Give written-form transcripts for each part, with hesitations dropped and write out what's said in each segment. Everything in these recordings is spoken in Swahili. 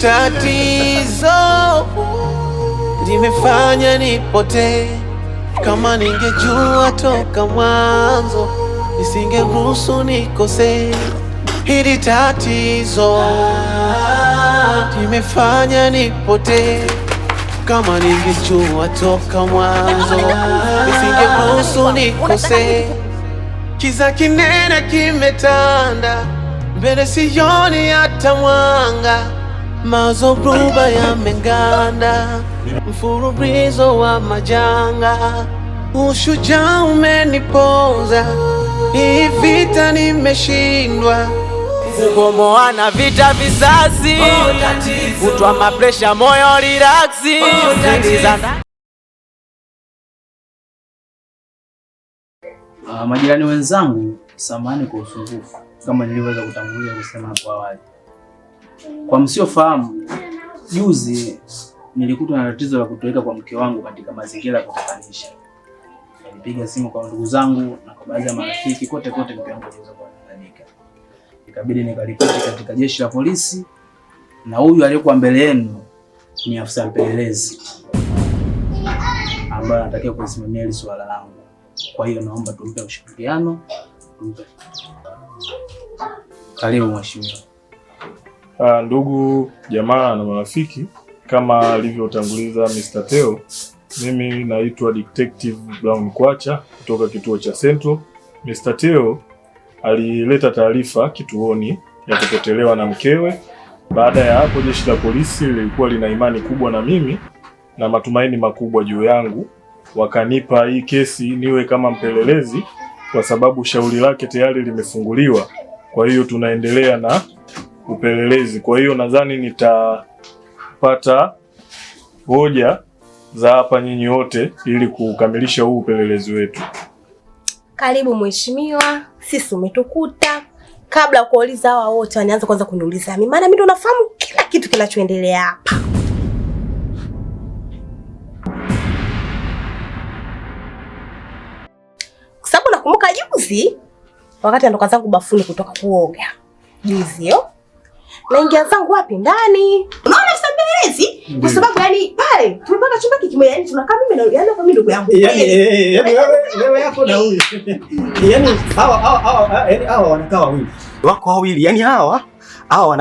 tatizo limefanya nipotee. Kama ningejua toka mwanzo, nisingeruhusu nikose. Hili tatizo limefanya nipotee. Kama ningejua toka mwanzo, nisingeruhusu nikose. Kiza kinene kimetanda, mbele sioni hata mwanga. Mazoruba yamenganda, mfululizo wa majanga. Ushujaa umenipoza, hii vita nimeshindwa. Kumoana vita visasi, kutwa mapresha moyo relaxi. Majirani wenzangu, samahani kwa usumbufu kama nilivyoweza kutangulia kusema hapo awali. Kwa msiofahamu, juzi nilikutwa na tatizo la kutoweka kwa mke wangu katika mazingira ya kutatanisha. Nilipiga simu kwa ndugu zangu na kwa baadhi ya marafiki, kote mke wangu aliweza kuandika. Ikabidi nikaripoti katika jeshi la polisi, na huyu aliyekuwa mbele yenu ni afisa mpelelezi ambaye anatakiwa kusimamia hili swala langu. Kwa hiyo naomba tumpe ushirikiano, tumpe. Karibu mheshimiwa. Ndugu jamaa na marafiki, kama alivyotanguliza Mr. Teo, mimi naitwa Detective Brown Kwacha kutoka kituo cha Central. Mr. Teo alileta taarifa kituoni ya kupotelewa na mkewe. Baada ya hapo, jeshi la polisi lilikuwa lina imani kubwa na mimi na matumaini makubwa juu yangu. Wakanipa hii kesi niwe kama mpelelezi kwa sababu shauri lake tayari limefunguliwa. Kwa hiyo tunaendelea na upelelezi. Kwa hiyo nadhani nitapata hoja za hapa nyinyi wote ili kukamilisha huu upelelezi wetu. Karibu mheshimiwa, sisi umetukuta. Kabla kuuliza hawa wote wanaanza kwanza kuniuliza mimi, maana mimi ndo nafahamu kila kitu kinachoendelea hapa. Kwa sababu nakumbuka juzi wakati natoka zangu bafuni kutoka kuoga. Juzi yo naingia zangu wapi ndani, unaona sambelezi, kwa sababu yani pale tumepata chumba kimoja, yani tunakaa mimi na yani kwa mimi ndugu yangu, yani wewe yako na huyu yani hawa wanakaa wawili, wako wawili, yani hawa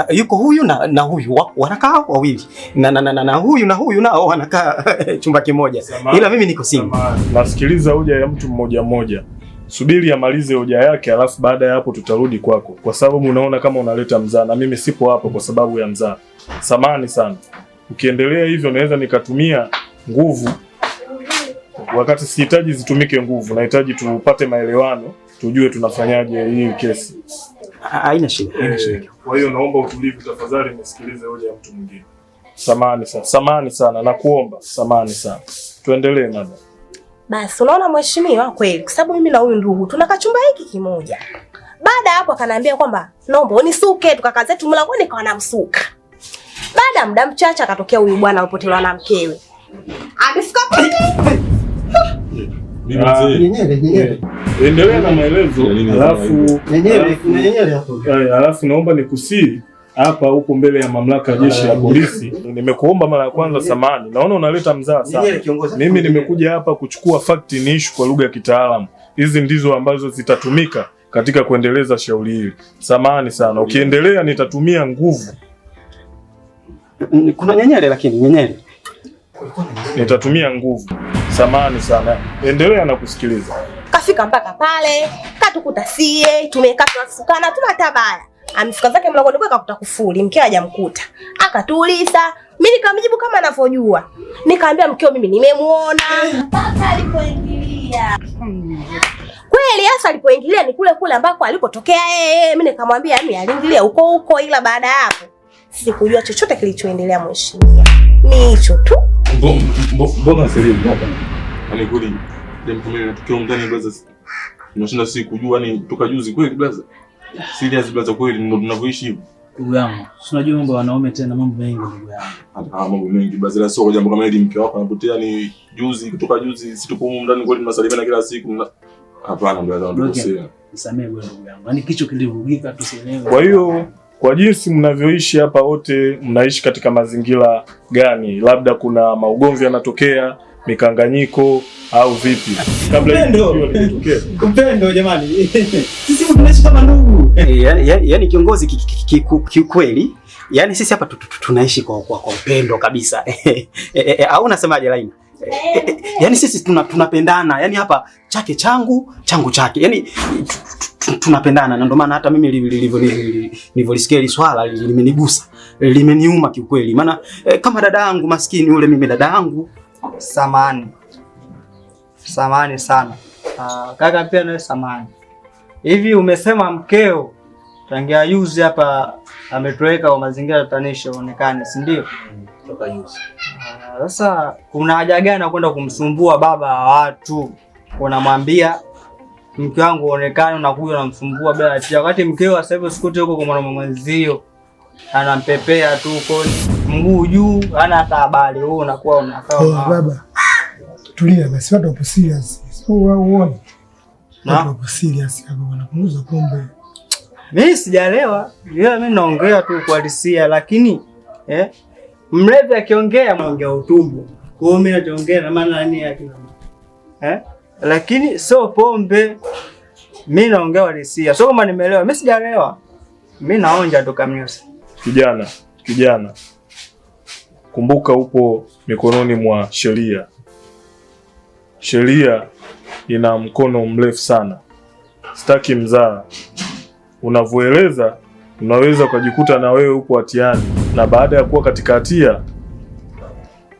yuko huyu na huyu wanakaa wawili na huyu na huyu nao wanakaa chumba kimoja, ila mimi niko single. Nasikiliza hoja ya mtu mmoja mmoja. Subiri amalize hoja yake, alafu baada ya hapo tutarudi kwako, kwa sababu unaona kama unaleta mzaa na mimi sipo hapo kwa sababu ya mzaa. Samahani sana. Ukiendelea hivyo naweza nikatumia nguvu wakati sihitaji zitumike nguvu. Nahitaji tupate maelewano, tujue tunafanyaje hii kesi. Haina shida. Kwa hiyo naomba utulivu tafadhali, nisikilize hoja ya mtu mwingine. Samahani sana nakuomba, samahani sana. Tuendelee madam. Basi unaona mheshimiwa, kweli kwa sababu mimi na huyu ndugu tunakaa chumba hiki kimoja. Baada hapo akaniambia kwamba naomba unisuke, tukakaa zetu mlangoni kwa namsuka. Baada ya muda mchache akatokea huyu bwana alipotelewa na mkewe. Amefika pale. Nyenyele. Endelea na maelezo. Alafu naomba nikusii hapa huko mbele ya mamlaka ya jeshi la polisi. Nimekuomba mara ya kwanza samahani. Naona unaleta mzaa sana. Mimi nimekuja hapa kuchukua fact ni issue kwa lugha ya kitaalamu. Hizi ndizo ambazo zitatumika katika kuendeleza shauri hili. Samahani sana. Ukiendelea nitatumia nguvu. Kuna nyenyele lakini nyenyele. Nitatumia nguvu. Samahani sana. Endelea na kusikiliza. Kafika mpaka pale, katukuta sie, tumekaa tunasukana, tunatabaya. Amefika zake mlangoni kwa kakuta kufuli, mkeo hajamkuta. Akatuuliza, mimi nikamjibu kama anavyojua. Nikamwambia mkeo mimi nimemuona mpaka alipoingilia. Kweli hasa alipoingilia ni kule kule ambako alikotokea yeye. Mimi nikamwambia mimi aliingilia huko, ila baada ya hapo sikujua chochote kilichoendelea mheshimiwa. Ni hicho tu. Mbona selimu hapa? Ani kuli dem kumele tukio ndani blaza. Tunashinda si kujua ni toka juzi kweli blaza. Serious blaza kweli ndio tunavyoishi hivi. Ndugu yangu, unajua mambo ya wanaume tena mambo mengi ndugu yangu. Mambo mengi blaza, la sio jambo kama hili mke wako anapotea ni juzi kutoka juzi situpo huko ndani kweli tunasalimiana kila siku. Hapana blaza, ndio sio. Nisamee wewe ndugu yangu. Yaani kichwa kilivurugika tusielewe. Kwa hiyo kwa jinsi mnavyoishi hapa wote, mnaishi katika mazingira gani? Labda kuna maugomvi yanatokea, mikanganyiko au vipi? Kabla hiyo litokee. Upendo jamani. Sisi tunaishi kama ndugu. Yaani kiongozi kiukweli, yaani sisi hapa tunaishi kwa upendo kabisa. Au unasemaje Laina? Yaani sisi tunapendana. Yaani hapa chake changu, changu chake. Yaani tunapendana, na ndio maana hata mimi nilivyolisikia hili swala limenigusa, limeniuma kiukweli. Maana kama dada yangu maskini yule, mimi dada yangu. Samahani sana. Kaka pia nawe samahani. Hivi umesema mkeo tangia yuzi hapa ametoweka kwa mazingira tatanisha onekane, si ndio? Toka yuzi. Sasa kuna haja gani na kwenda kumsumbua baba wa watu? Unamwambia mke wangu onekane, unakuja unamsumbua bila hatia. Wakati mkeo sasa hivi sikuti huko kwa mwanaume mwenzio. Anampepea tu huko mguu juu, hana hata habari. Wewe unakuwa unakaa baba. Tulia basi, watu wapo serious. So uone. Watu wapo serious kama wanapunguza pombe. Mimi sijaelewa. Mimi naongea tu kuhalisia, lakini mlevi akiongea mwongea utumbo. Kwa hiyo mimi naongea na maana nani yake? Lakini sio pombe. Mimi naongea uhalisia. Sio kama nimeelewa. Mimi sijaelewa. Mimi naonja tu kamnyusi. Kijana. Kumbuka upo mikononi mwa sheria. Sheria ina mkono mrefu sana. Sitaki mzaa. Unavyoeleza unaweza kujikuta na wewe upo hatiani, na baada ya kuwa katika hatia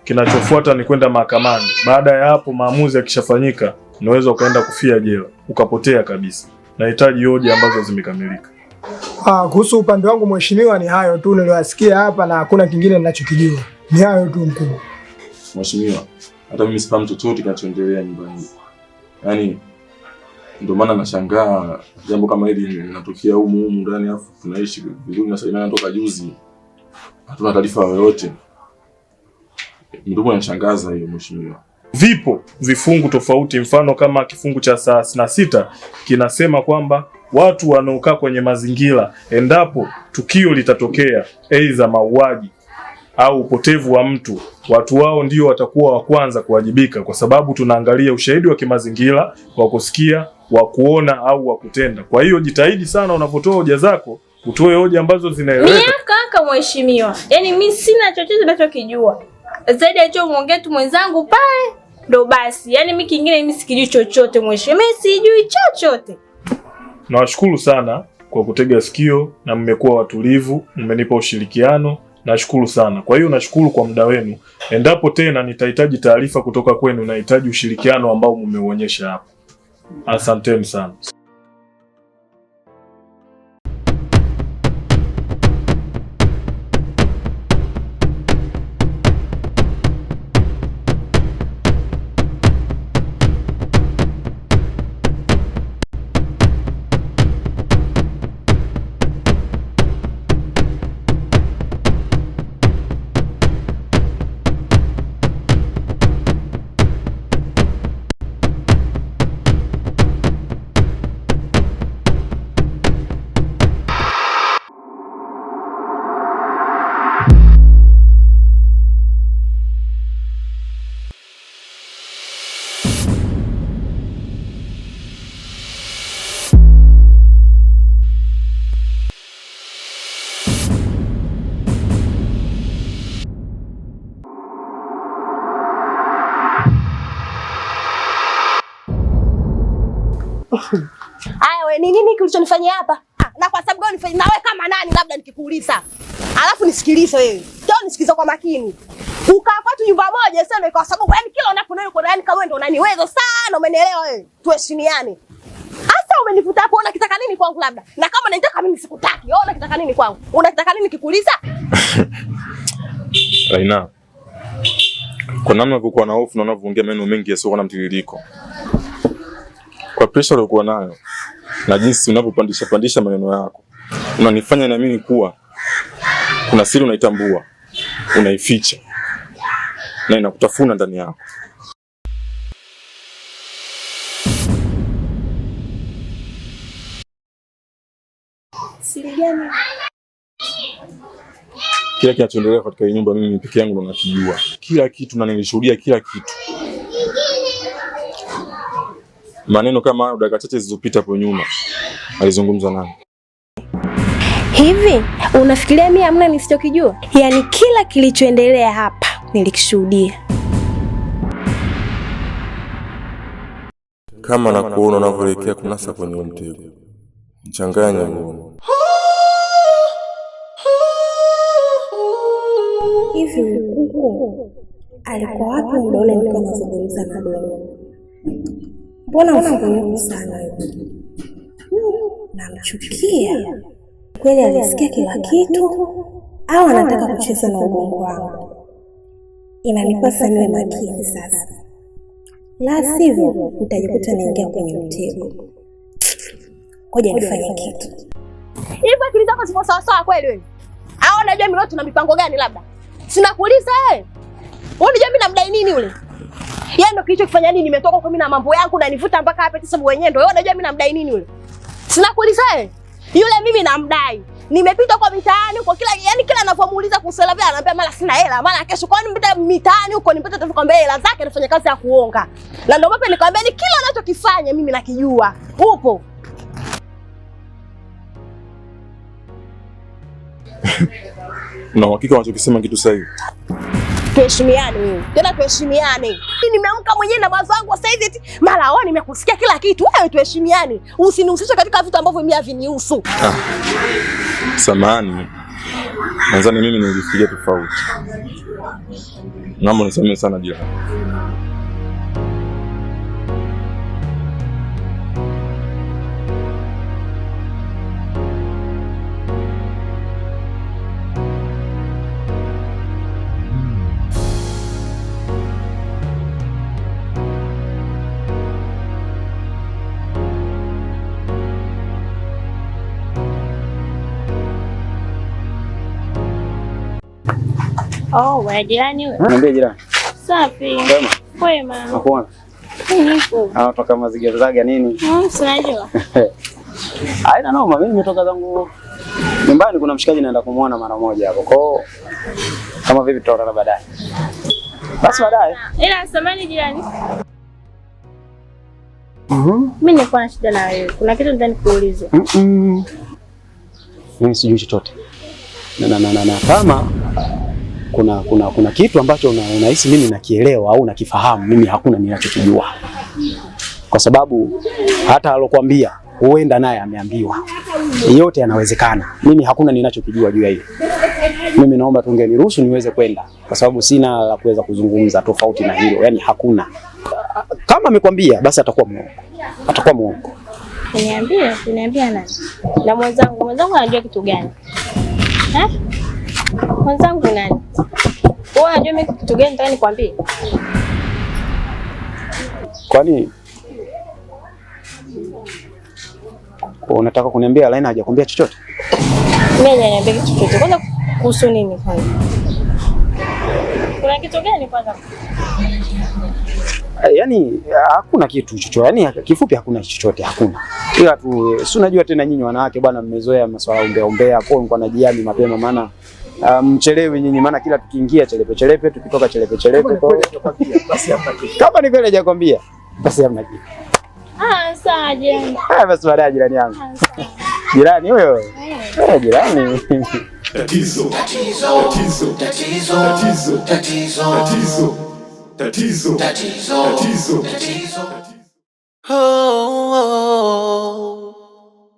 kinachofuata ni kwenda mahakamani. Baada ya hapo maamuzi yakishafanyika, unaweza ukaenda kufia jela, ukapotea kabisa. Nahitaji hoja ambazo zimekamilika. Kuhusu upande wangu mheshimiwa, ni hayo tu niliwasikia hapa na hakuna kingine ninachokijua. Ni hayo tu mkubwa. Mheshimiwa, hata mimi sifahamu chochote kinachoendelea nyumbani. Yaani ndio maana nashangaa jambo kama hili linatokea humu ndani, afu tunaishi vizuri na Salimana toka juzi. Hatuna taarifa yoyote. Ndio inashangaza hiyo mheshimiwa. Vipo vifungu tofauti, mfano kama kifungu cha 36 kinasema kwamba watu wanaokaa kwenye mazingira, endapo tukio litatokea aidha mauaji au upotevu wa mtu, watu wao ndio watakuwa wa kwanza kuwajibika, kwa sababu tunaangalia ushahidi wa kimazingira, wa kusikia, wa kuona au wa kutenda. Kwa hiyo jitahidi sana unapotoa hoja zako, utoe hoja ambazo zinaeleweka. Kaka mheshimiwa, yaani mimi sina chochote ninachokijua zaidi ya hicho muongea tu mwenzangu pale, ndo basi. Yaani mimi kingine mimi sikijui chochote mheshimiwa, mimi sijui chochote. Nawashukuru sana kwa kutega sikio na mmekuwa watulivu, mmenipa ushirikiano. Nashukuru sana. Kwa hiyo nashukuru kwa muda wenu. Endapo tena nitahitaji taarifa kutoka kwenu, nahitaji ushirikiano ambao mmeuonyesha hapa. Asanteni sana. Aya wewe, ni nini kilichonifanyia hapa? Na kwa sababu gani nifanye na wewe kama nani labda nikikuuliza. Alafu nisikilize wewe. Ndio nisikilize kwa makini. Ukaa kwetu nyumba moja sasa, kwa sababu yani kila unapoona yuko yani kama wewe ndio unaniweza sana, umenielewa wewe? Tuheshimiane. Sasa umenifuta hapo, unakitaka nini kwangu labda? Na kama unataka mimi sikutaki. Wewe unakitaka nini kwangu? Unataka nini nikikuuliza? Raina, kwa namna ulivyokuwa na hofu na unavyoongea maneno mengi yasiyo na mtiririko, kwa pressure uliokuwa nayo na jinsi unavyopandisha maneno yako, unanifanya naamini kuwa kuna siri unaitambua, unaificha na inakutafuna ndani yako. Siri gani? Kila kinachoendelea katika hii nyumba mimi peke yangu ndo nakijua. Kila kitu na nilishuhudia kila kitu. Maneno kama hayo dakika chache zilizopita hapo nyuma alizungumza nani? Hivi unafikiria mimi hamna nisichokijua? Yaani kila kilichoendelea hapa nilikishuhudia. Kama na kuona unavyoelekea kunasa kwenye mtego. Mchanganya nguo. Hivi huko alikuwa wapi muda ule nilikuwa nazungumza na Dolo? Mbona mfanyeni sana hivi? Namchukia. Kweli alisikia kila kitu au anataka kucheza na ubongo wangu? Inanipasa niwe makini sasa. La sivyo utajikuta naingia kwenye mtego. Ngoja nifanye kitu. Hivi akili zako zipo sawa sawa kweli wewe? Au unajua mimi tuna mipango gani labda? Sinakuuliza wewe. Wewe unajua mimi namdai nini yule? Yeye ndio kilichokifanya nini nimetoka kwa mimi na mambo yangu na nivuta mpaka hapa eti sababu wenyewe ndio. Wewe unajua mimi namdai nini yule? Sinakuuliza wewe. Yule mimi namdai. Nimepita kwa mitaani kwa kila kila anapomuuliza kuhusu hela vile ananiambia mara sina hela, mara kesho kwani mpita mitaani huko nipata taarifa kwamba hela zake anafanya kazi ya kuonga. Na ndio maana nikamwambia ni kila anachokifanya mimi nakijua. Upo. Na hakika unachokisema kitu sahihi. Tuheshimiane wewe. Tena tuheshimiane. Mimi nimeamka mwenyewe na mawazo yangu sasa hivi eti mara wao nimekusikia kila kitu. Wewe tuheshimiane. Usinihusishe katika vitu ambavyo mimi havinihusu. Samahani. Nadhani mimi nilifikiria tofauti. Naomba unisamehe sana jirani. Oh, wewe jirani wewe. Niambie jirani. Safi. Kwema. Kwema. Nakuona. Nipo. Toka mazingira zaga nini? Sinajua. Haina noma, mimi nimetoka zangu nyumbani, kuna mshikaji naenda kumuona mara moja hapo. Kwa kama vipi tutaonana baadaye. Basi baadaye. Ila samani jirani. Mimi nilikuwa na shida na wewe. Kuna kitu ndani kuuliza. Mimi sijui chochote. Na kama kuna kitu ambacho unahisi mimi nakielewa au nakifahamu, mimi hakuna ninachokijua. Kwa sababu hata alokuambia huenda naye ameambiwa. Yote yanawezekana. Mimi hakuna ninachokijua juu ya hilo. Mimi naomba tungeniruhusu niweze kwenda kwa sababu sina la kuweza kuzungumza tofauti na hilo. Yaani hakuna. Kama amekwambia basi atakuwa muongo. Atakuwa muongo. Uniambia nani? Na mwenzangu anajua kitu gani? Mwenzangu nani? Wewe unajua mimi kitu gani nataka nikwambie? Kwani unataka kuniambia Laina hajakwambia chochote? Mimi niambia kitu chochote. Kwanza kuhusu nini kwanza? Kuna kitu gani kwanza? Yaani hakuna kitu chochote. Yaani kifupi hakuna chochote, hakuna. Ila tu si unajua tena nyinyi wanawake bwana mmezoea masuala umbea hapo nilikuwa najiami mapema maana mchelewe nyinyi maana kila tukiingia chelepe tukitoka chelepe kwa basi hapa kitu. Kama ni kweli hajakwambia basi hamna kitu. Sawa jirani. Basi baadaye jirani yangu. Jirani huyo. Jirani. Tatizo.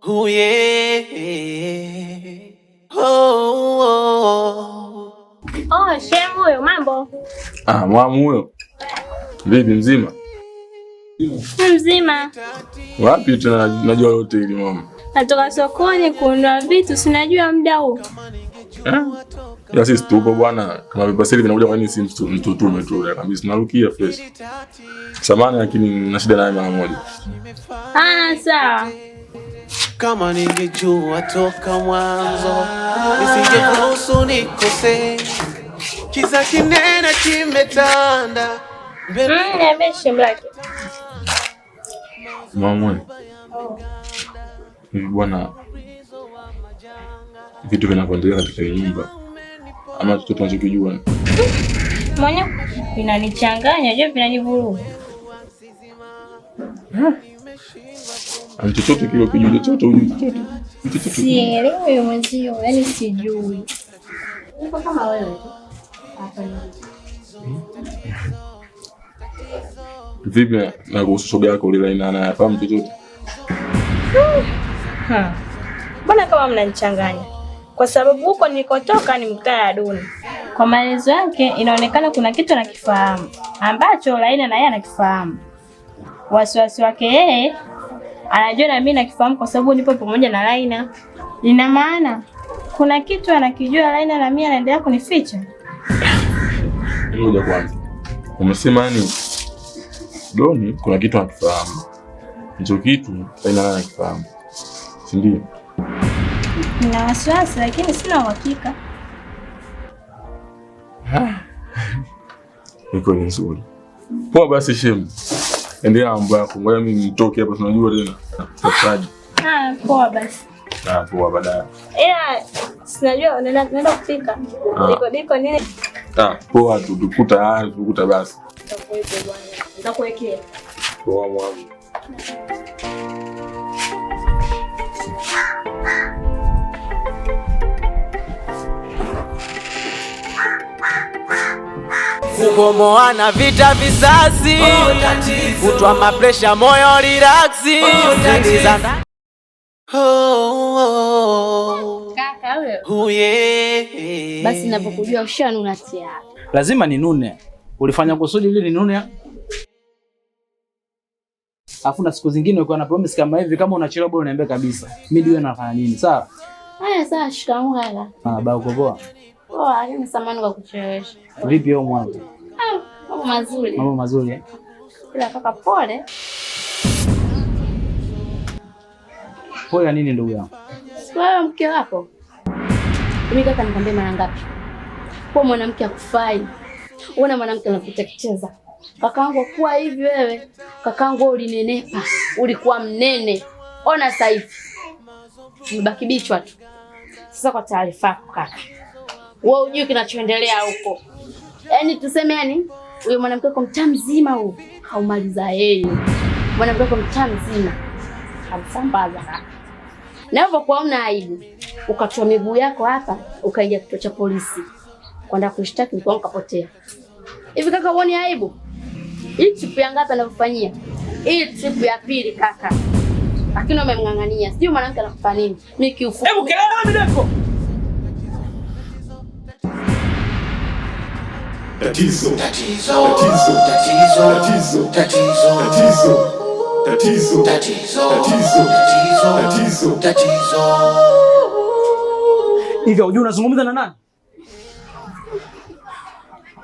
Oh yeah. Oh, shemu huyo mambo. Mwamu huyo. Vipi mzima? Mzima. Wapi tena najua yote hili mama? Natoka sokoni kununua vitu, sinajua muda huu. Ya sisi tupo bwana, kama vipasili vinakuja kwa nini si mtutume tu kabisa tunarukia fresh. Samahani lakini na shida naye mara moja. Sawa. Kama ningejua toka mwanzo nisingeruhusu nikose. Kiza kinene kimetanda. Niambie shemlaki. Mama. Hivi bwana vitu vinavyoendelea katika nyumba ama chochote unachokijua? Mwenye vinanichanganya, je, vinanivuruga. Ani chochote kile ukijua chochote ujue chochote. Sielewi mwenzio, yani sijui. Niko kama wewe tu. Hapa ni. Vipi na kuhusu shoga yako ile ina anafahamu chochote? Mbona kama mnanichanganya? Kwa sababu huko nilikotoka ni mtaa ya Duni. Kwa maelezo yake inaonekana kuna kitu anakifahamu ambacho Laina na yeye anakifahamu. Wasiwasi wake yeye anajua na mimi nakifahamu kwa sababu nipo pamoja na Laina. Ina maana kuna kitu anakijua Laina na mimi anaendelea kunificha. Ngoja kwanza. Umesema yani Doni kuna kitu anakifahamu. Hicho kitu Laina anakifahamu. Si ndio? Nina wasiwasi lakini sina uhakika. Niko nzuri. Poa basi shemu. Endelea mambo yako. Ngoja mimi nitoke hapa tunajua tena. Tafadhali. Poa basi. Poa baadaye. Sinajua naenda kufika. Diko nini? Poa tukuta basi. Nitakuwepo bwana. Nitakuwekea. Poa mwanangu. Kubomoana vita visasi, kutwa mapresha moyo relaxi. Kaka wewe. Basi ninapokujua ushanuna tia. Lazima ninune. Ulifanya kusudi ili ninune. Alafu na siku zingine ukiwa na promise kama hivi, kama unachelewa bora uniambie kabisa. Mimi ndio nafanya nini? Sawa? Haya sawa, shikamoo kaka. Baba uko poa? Poa, ni samani kwa kuchelewesha. Vipi wewe mwanangu? Mambo mazuri. Mambo mazuri. Ila kaka pole. Pole nini ndugu yangu? Wewe mke wako. Mimi kaka nikwambie mara ngapi? Kwa mwanamke akufai. Unaona mwanamke anakuteketeza. Kakaangu kuwa hivi wewe. Kakaangu ulinenepa, ulikuwa mnene. Ona sasa hivi. Mbaki bichwa tu. Sasa kwa taarifa yako kaka. Wewe unajua kinachoendelea huko. Yaani tuseme yani huyo mwanamke wako mtaa mzima huu haumaliza yeye. Mwanamke wako mtaa mzima hamsambaza kaka. Na hivyo kwa una aibu ukatoa miguu yako hapa ukaingia kituo cha polisi kwenda kushtaki mtu wako kapotea. Hivi kaka uone aibu? Hii trip ya ngapi anakufanyia? Hii trip ya pili kaka. Lakini umemngangania. Sijui mwanamke anakufanya nini. Mimi kiufupi. Hebu kelele mimi niko. Tatizo. Hivi unajua unazungumza na nani?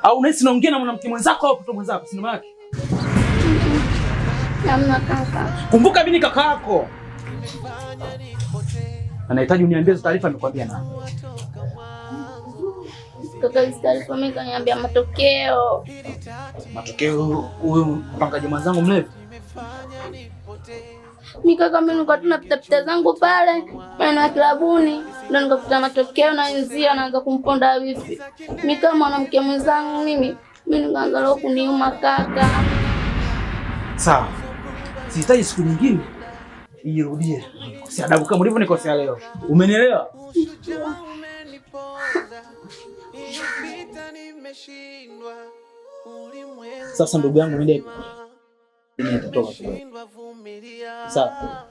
Au unahisi naongea na mwanamke mwenzako au mtoto mwenzako? Si ndio yake? Namna kaka. Kumbuka mimi ni kaka yako. Anahitaji uniambie taarifa nimekwambia nani? Kaka taarifa mimi kaniambia matokeo. Matokeo huyu mpangaji mwenzangu mlevi. Mimi kaka mimi nilikuwa tunapita zangu pale maana ya klabuni ndio nikakuta matokeo na wenzia anaanza kumponda wifi. Mimi kama mwanamke mwenzangu mimi nikaanza leo kuniuma kaka. Sawa. Sihitaji siku nyingine irudie. Si adabu kama ulivyo nikosea leo. Umenielewa? Sasa ndugu yangu nende. Nitatoka kidogo. Sawa.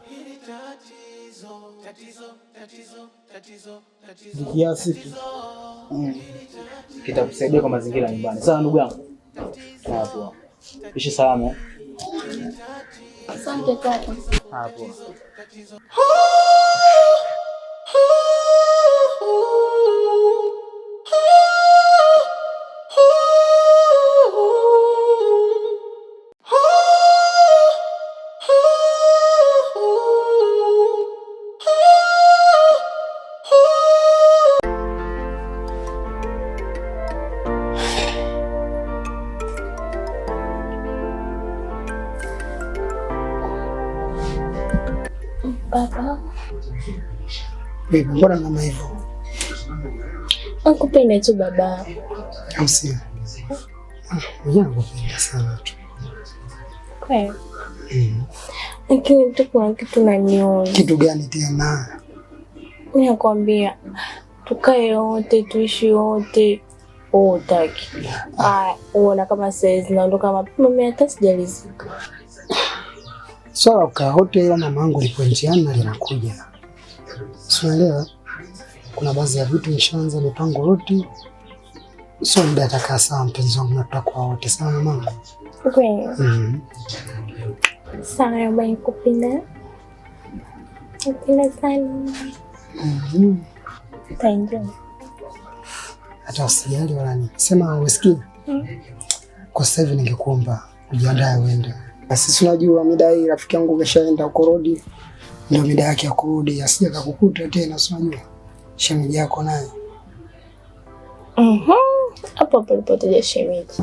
Kiasi tu. Kitakusaidia kwa mazingira nyumbani. Sawa ndugu yangu. Hapo. Ishi salama. Asante kaka. Hapo. Baba. Mbona kama hivyo? Nakupenda tu baba. Au sio? Mwenyewe nakupenda sana tu. Kweli? Lakini tu kuna kitu naniona. Kitu gani tena? Mimi nakwambia tukae wote, tuishi wote. Utaki. Uona kama saizi naondoka mapema, mimi hata sijalizika. Swala ukaa wote ila mamangu lipo njiani na linakuja. Unaelewa? Kuna baadhi ya vitu nishaanza mipango yote. Sio muda atakaa sawa mpenzi wangu na tutakuwa wote sawa mamangu. Kweli? Sana bwana kupenda. Kupenda sana. Thank you. Hata usijali wala nini. Sema usikie. Kwa sasa hivi ningekuomba ujiandae uende. Sisi unajua mida hii rafiki yangu keshaenda huko rodi. Ndio mida yake ya kurudi, asije kukukuta tena, si unajua. Shemeji yako naye. Hapo palipotea shemeji.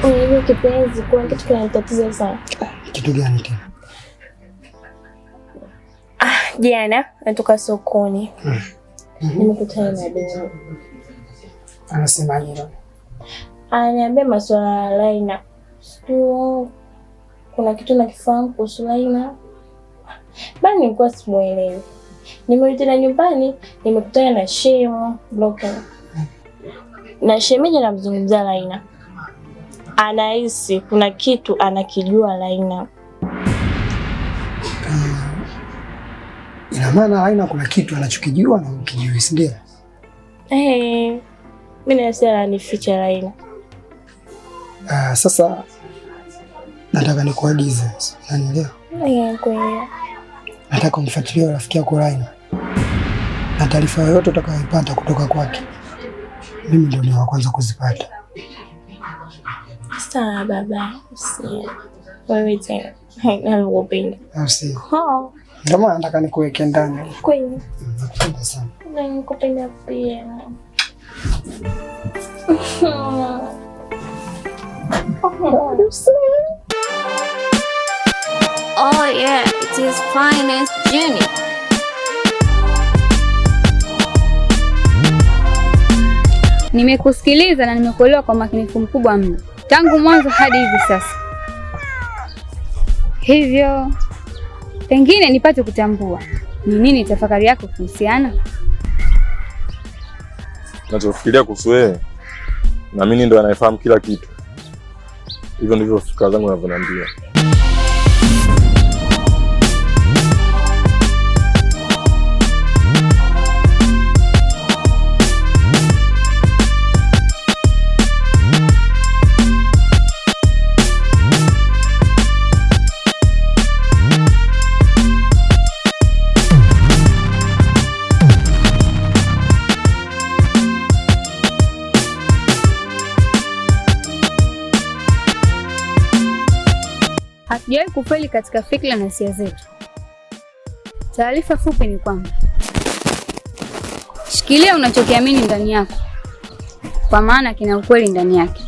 Unajua kipenzi, kuna kitu kinanitatiza sana. Kitu gani tena? Jana natoka sokoni. Nimekutana na Deni. Anasemaje? Ananiambia masuala ya Laina. Sio kuna kitu nakifahamu kuhusu Laina. Bali nilikuwa simuelewi. Nimerudi tena nyumbani, nimekutana na Shemo bloka. Na shemeji anamzungumzia Laina. Anahisi kuna kitu anakijua Laina. Ina maana Laina kuna kitu anachokijua na ukijui, si ndio? Mimi nasema anificha Laina. Sasa nataka nikuagize, unanielewa? Kweli. Nataka umfuatilie rafiki yako Laina. Na taarifa yoyote utakayoipata kutoka kwake, mimi ndio ni wa kwanza kuzipata. Sawa baba, usiye. Wewe tena. Nakupenda. Usiye. Ndio maana nataka nikuweke ndani. Kweli. Nakupenda sana. Nakupenda pia. Oh yeah, it is finest Junior. Nimekusikiliza na nimekuelewa kwa makinifu mkubwa mno. Tangu mwanzo hadi hivi sasa. Hivyo pengine nipate kutambua ni nini tafakari yako kuhusiana? Nachofikiria kuhusu wewe, na mimi ndo anayefahamu kila kitu. Hivyo ndivyo fikra zangu zinavyoniambia. Hatujawahi kufeli katika fikra na hisia zetu. Taarifa fupi ni kwamba shikilia unachokiamini ndani yako, kwa maana kina ukweli ndani yake.